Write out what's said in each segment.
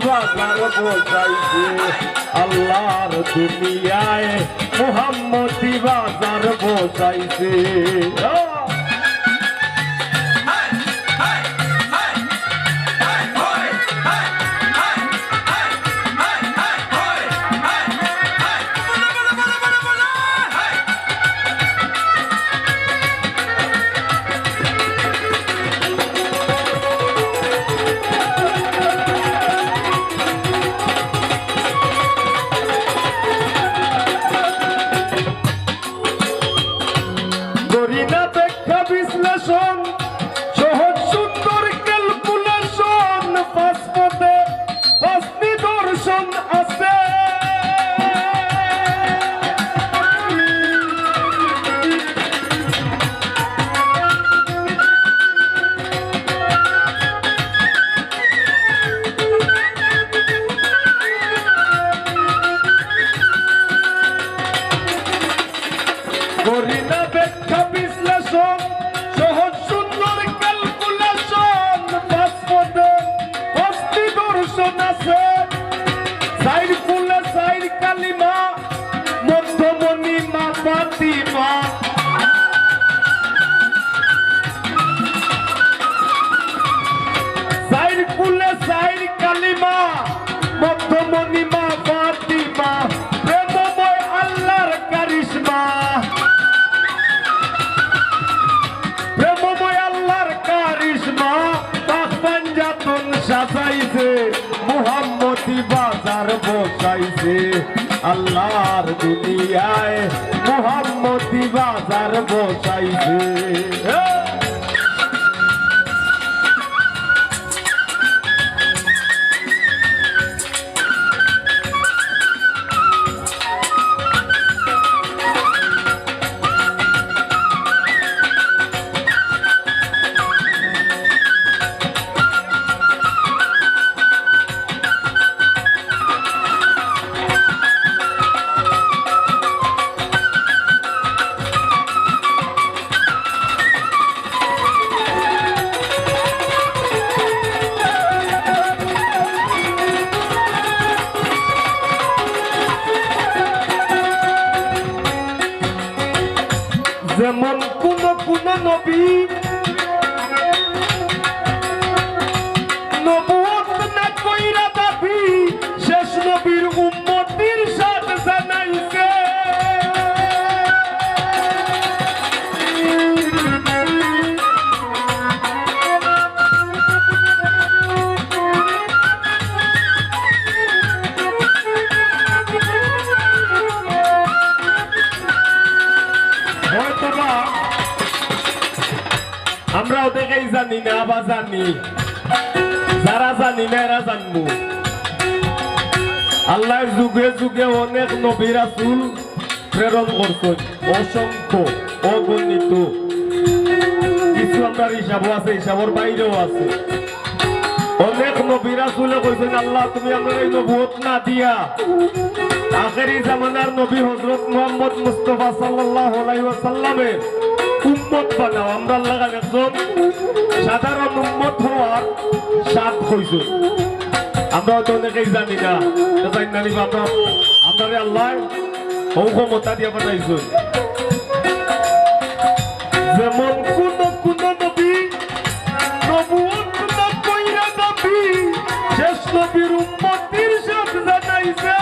বাজার বসাইছে আল্লাহর দুনিয়ায় মুহাম্মদি বাজার বসাইছে বিশ্লেষণ সহজ সুন্দর ক্যালকুলেশন পাঁচ পথে পাঁচ নিদর্শন আছে করি না ব্যাখ্যা বিশ্লেষণ সহজ সুন্দর ক্যালকুলেশন পাঁচ পদে পাঁচ নিদর্শন আছে চাইর ফুলে চাইর কালিমা মধ্যমণি মা ফাতিমা চাইর ফুলে চাইর কালিমা মধ্যমণি মা ফাতিমা প্রেমময় আল্লাহর কারিশমা সাজাইছে মুহাম্মদি বাজার বসাইছে আল্লাহর দুনিয়ায় মুহাম্মদি বাজার বসাইছে যেমন কোন নবী নবুয়ত না কইরা দাবি শেষ নবীর উম্মতির সাথে জানাইছে আমরা ওদেরকেই জানি না আবার জানি যারা জানি না এরা জানবো আল্লাহর যুগে যুগে অনেক নবী রাসূল প্রেরণ করছেন অসংখ্য অগণিত কিছু আমরা হিসাবও আছে হিসাবের বাইরেও আছে অনেক নবী রাসূলে কইছেন আল্লাহ তুমি আমার এই নবুয়ত না দিয়া আখেরি জামানার নবী হযরত মুহাম্মদ মুস্তাফা সাল্লাল্লাহু আলাইহি ওয়াসাল্লামের উম্মত বানাও আমরা আল্লাহর একজন সাধারণ উম্মত হওয়ার সাথ হইছে আমরা তো অনেকেই জানি না তাই না বাবা আমাদের আল্লাহ ক্ষমতা দিয়ে বানাইছেন যেমন কোন নবী নবুয়ত না কইরা দাবি শেষ নবীর উম্মতির সাথে জানাইছে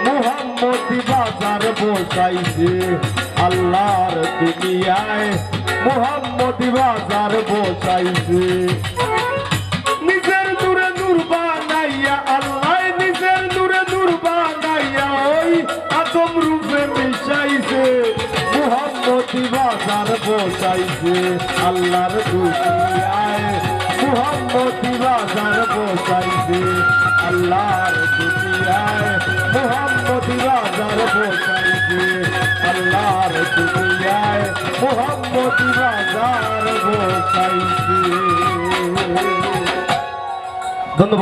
মুহাম্মদি বাজার বসাইছে আল্লাহর দুনিয়ায় মুহাম্মদি বাজার বসাইছে নিজের নূরে নূর বানাইয়া আল্লাহ নিজের নূরে নূর বানাইয়া ওই আদম রূপে মিশাইছে মুহাম্মদি বাজার বসাইছে আল্লাহর দুনিয়ায় মুহাম্মদি বাজার বসাইছে আল্লাহর দুনিয়ায় মুহাম্মদি বাজার বসাইছে আল্লাহর দুনিয়ায় মুহাম্মদি বাজার বসাইছে। ধন্যবাদ।